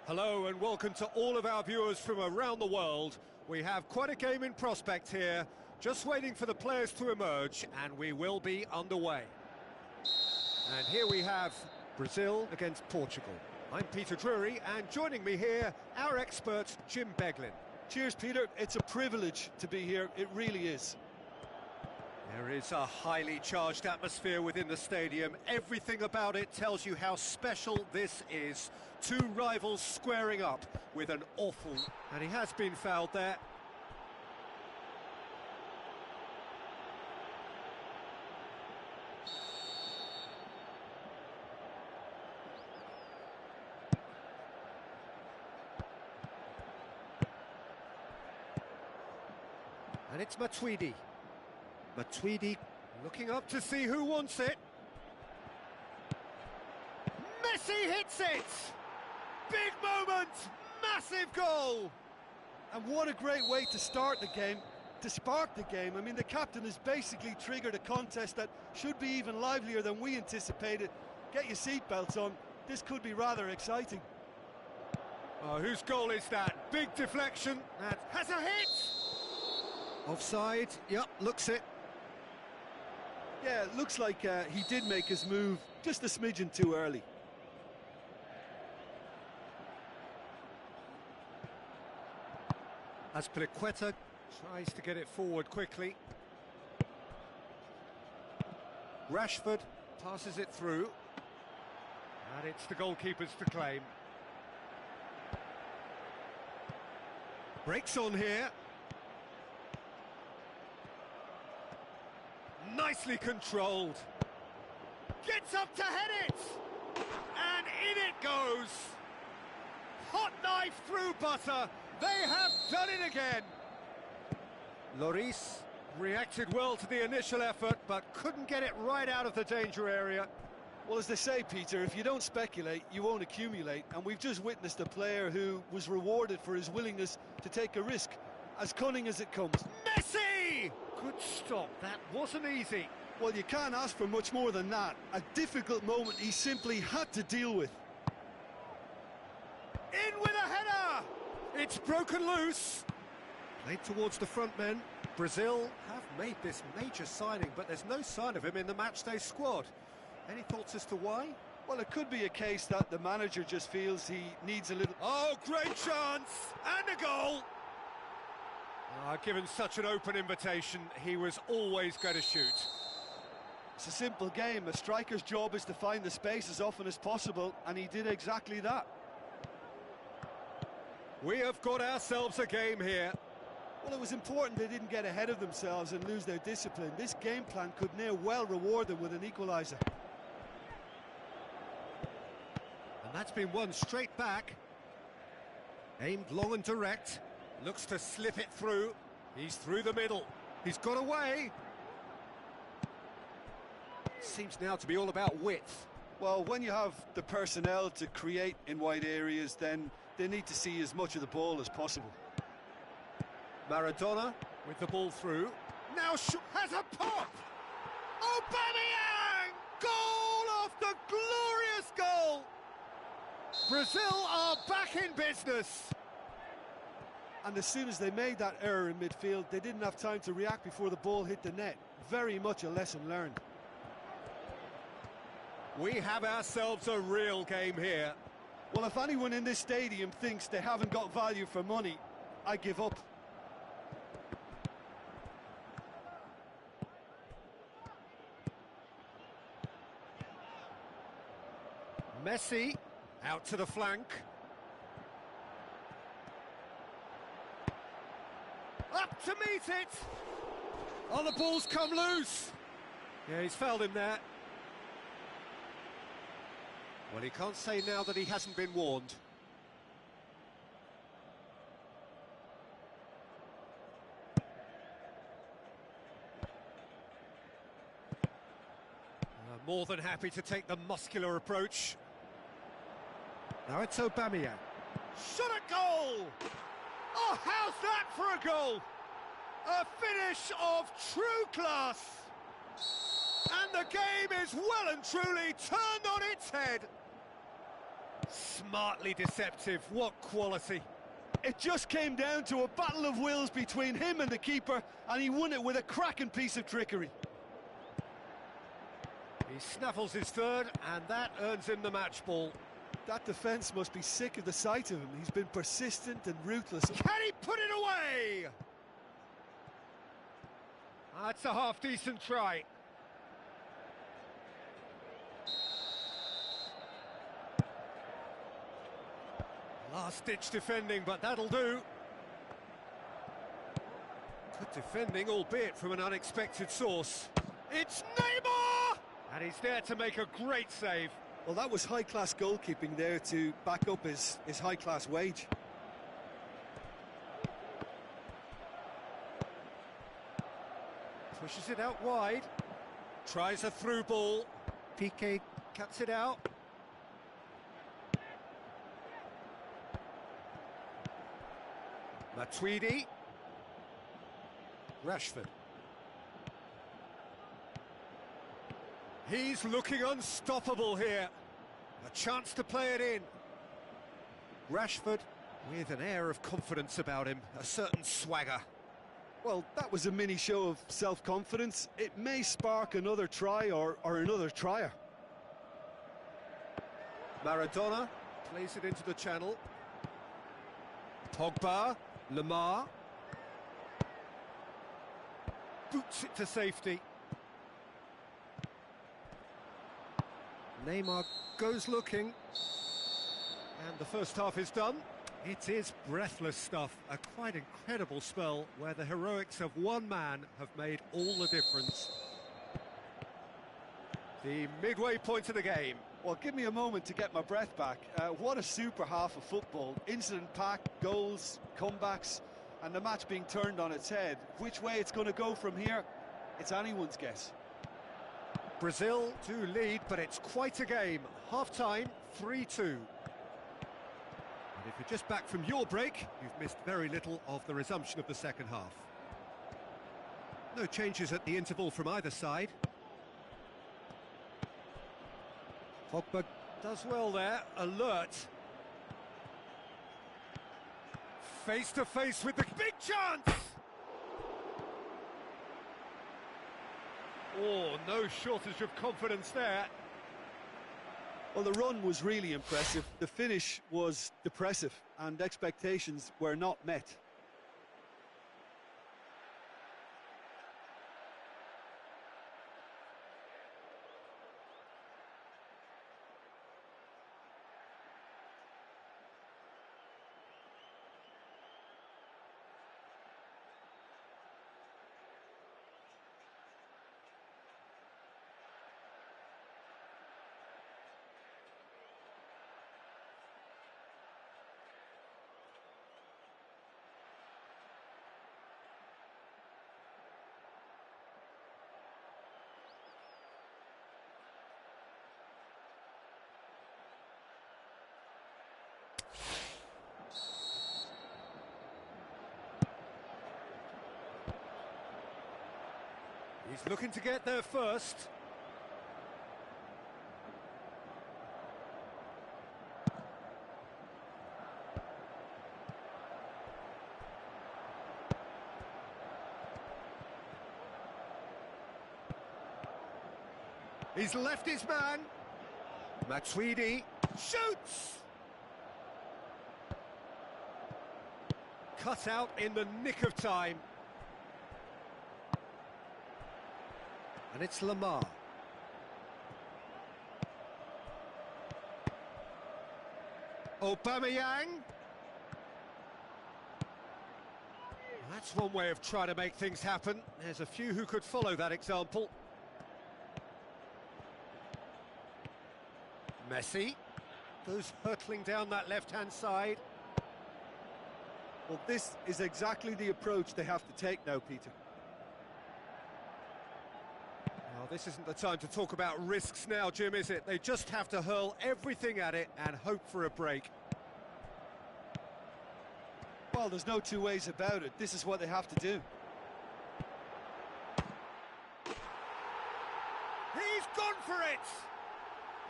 Hello and welcome to all of our viewers from around the world. We have quite a game in prospect here, just waiting for the players to emerge, and we will be underway. And here we have Brazil against Portugal. I'm Peter Drury, and joining me here, our expert Jim Beglin. Cheers, Peter. It's a privilege to be here, it really is. There is a highly charged atmosphere within the stadium. Everything about it tells you how special this is. Two rivals squaring up with an awful... And he has been fouled there. And it's Matuidi. Matuidi looking up to see who wants it. Messi hits it! Big moment! Massive goal! And what a great way to start the game, to spark the game. I mean, the captain has basically triggered a contest that should be even livelier than we anticipated. Get your seatbelts on, this could be rather exciting. Oh, whose goal is that? Big deflection, that has a hit! Offside, yep, looks it. Yeah, it looks like he did make his move just a smidgen too early. Azpilicueta tries to get it forward quickly. Rashford passes it through. And it's the goalkeepers to claim. Breaks on here. Nicely controlled. Gets up to head it! And in it goes! Hot knife through butter! They have done it again! Lloris reacted well to the initial effort, but couldn't get it right out of the danger area. Well, as they say, Peter, if you don't speculate, you won't accumulate. And we've just witnessed a player who was rewarded for his willingness to take a risk, as cunning as it comes. Messi! Good stop, that wasn't easy. Well, you can't ask for much more than that. A difficult moment he simply had to deal with. In with a header! It's broken loose. Played towards the front men. Brazil have made this major signing, but there's no sign of him in the matchday squad. Any thoughts as to why? Well, it could be a case that the manager just feels he needs a little... Oh, great chance! And a goal! Given such an open invitation, he was always going to shoot. It's a simple game. A striker's job is to find the space as often as possible, and he did exactly that. We have got ourselves a game here. Well, it was important they didn't get ahead of themselves and lose their discipline. This game plan could near well reward them with an equaliser. And that's been won straight back. Aimed long and direct. Looks to slip it through. He's through the middle. He's got away. Seems now to be all about width. Well, when you have the personnel to create in wide areas, then they need to see as much of the ball as possible. Maradona with the ball through. Now has a pop! Aubameyang! Goal after glorious goal! Brazil are back in business. And as soon as they made that error in midfield, they didn't have time to react before the ball hit the net. Very much a lesson learned. We have ourselves a real game here. Well, if anyone in this stadium thinks they haven't got value for money, I give up. Messi out to the flank. Up to meet it! Oh, the ball's come loose! Yeah, he's fouled him there. Well, he can't say now that he hasn't been warned. More than happy to take the muscular approach. Now it's Aubameyang. Shot at goal! Oh, how's that for a goal? A finish of true class! And the game is well and truly turned on its head. Smartly deceptive, what quality. It just came down to a battle of wills between him and the keeper, and he won it with a cracking piece of trickery. He snaffles his third, and that earns him the match ball. That defence must be sick of the sight of him. He's been persistent and ruthless. Can he put it away? That's a half-decent try. Last-ditch defending, but that'll do. Good defending, albeit from an unexpected source. It's Neymar! And he's there to make a great save. Well, that was high-class goalkeeping there to back up his high-class wage. Pushes it out wide. Tries a through ball. Piqué cuts it out. Matuidi. Rashford. He's looking unstoppable here. A chance to play it in. Rashford with an air of confidence about him, a certain swagger. Well, that was a mini show of self-confidence. It may spark another try or another trier. Maradona plays it into the channel. Pogba, Lemar. Boots it to safety. Neymar goes looking. And the first half is done. It is breathless stuff, a quite incredible spell where the heroics of one man have made all the difference. The midway point of the game. Well, give me a moment to get my breath back. What a super half of football. Incident-packed, goals, comebacks, and the match being turned on its head. Which way it's going to go from here, it's anyone's guess. Brazil do lead, but it's quite a game. Half-time, 3-2. And if you're just back from your break, you've missed very little of the resumption of the second half. No changes at the interval from either side. Pogba does well there, alert. Face to face with the big chance! Oh, no shortage of confidence there. Well, the run was really impressive. The finish was depressive, and expectations were not met. He's looking to get there first. He's left his man. Matuidi shoots! Cut out in the nick of time. And it's Lemar. Aubameyang. That's one way of trying to make things happen. There's a few who could follow that example. Messi goes hurtling down that left-hand side. Well, this is exactly the approach they have to take now, Peter. Well, this isn't the time to talk about risks now, Jim, is it? They just have to hurl everything at it and hope for a break. Well, there's no two ways about it. This is what they have to do. He's gone for it!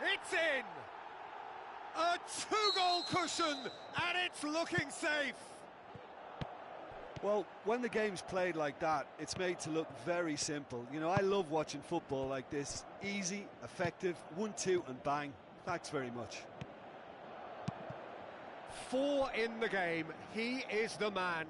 It's in! A two-goal cushion, and it's looking safe. Well, when the game's played like that, it's made to look very simple. You know, I love watching football like this. Easy, effective, 1-2 and bang. Thanks very much. 4 in the game, he is the man.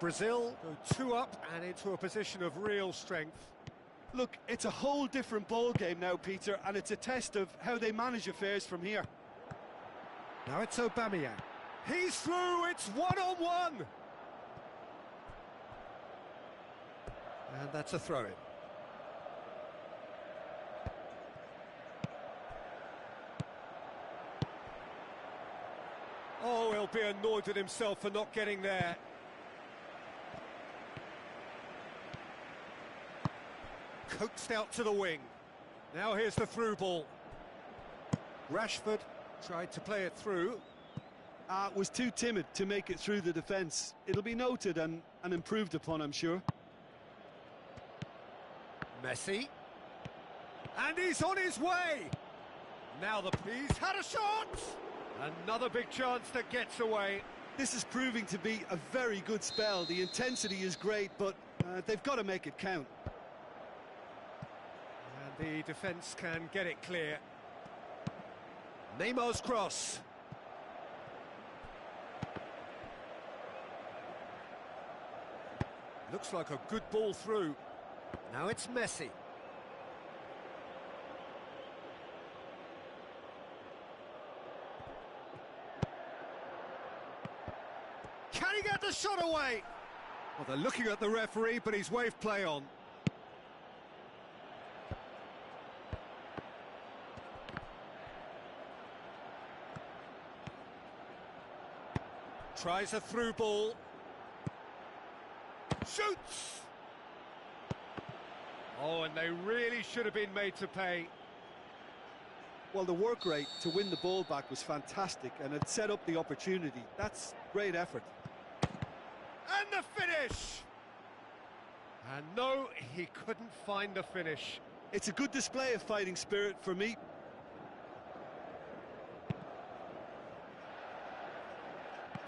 Brazil go 2 up and into a position of real strength. Look, it's a whole different ball game now, Peter, and it's a test of how they manage affairs from here. Now it's Aubameyang. He's through, it's 1-on-1. And that's a throw-in. Oh, he'll be annoyed with himself for not getting there. Coaxed out to the wing. Now here's the through ball. Rashford tried to play it through. Was too timid to make it through the defence. It'll be noted and improved upon, I'm sure. Messi. And he's on his way. Now he's had a shot. Another big chance that gets away. This is proving to be a very good spell. The intensity is great, but they've got to make it count. And the defence can get it clear. Neymar's cross. Looks like a good ball through. Now it's Messi. Can he get the shot away? Well, they're looking at the referee, but he's waved play on. Tries a through ball. Shoots! Oh, and they really should have been made to pay. Well, the work rate to win the ball back was fantastic, and it set up the opportunity. That's great effort. And the finish! And no, he couldn't find the finish. It's a good display of fighting spirit for me.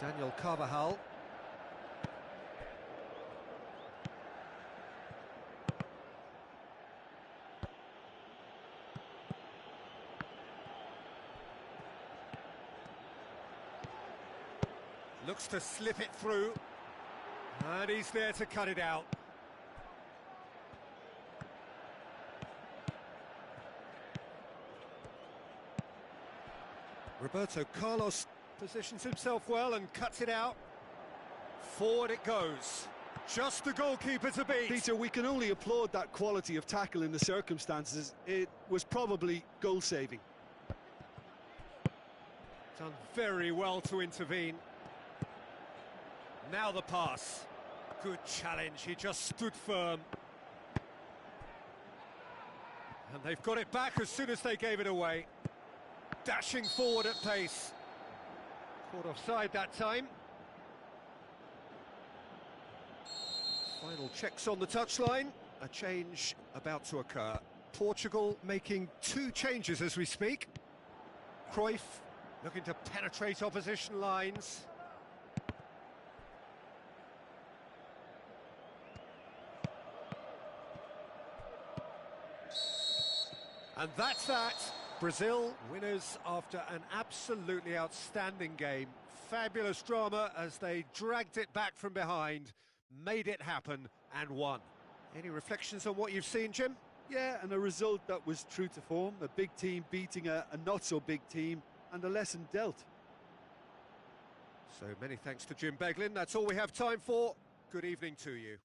Daniel Carvajal. Looks to slip it through. And he's there to cut it out. Roberto Carlos positions himself well and cuts it out. Forward it goes. Just the goalkeeper to beat. Peter, we can only applaud that quality of tackle in the circumstances. It was probably goal-saving. Done very well to intervene. Now the pass. Good challenge, he just stood firm. And they've got it back as soon as they gave it away. Dashing forward at pace. Caught offside that time. Final checks on the touchline. A change about to occur. Portugal making 2 changes as we speak. Cruyff looking to penetrate opposition lines. And that's that. Brazil winners after an absolutely outstanding game. Fabulous drama as they dragged it back from behind, made it happen and won. Any reflections on what you've seen, Jim? Yeah, and a result that was true to form. A big team beating a not-so-big team, and a lesson dealt. So many thanks to Jim Beglin. That's all we have time for. Good evening to you.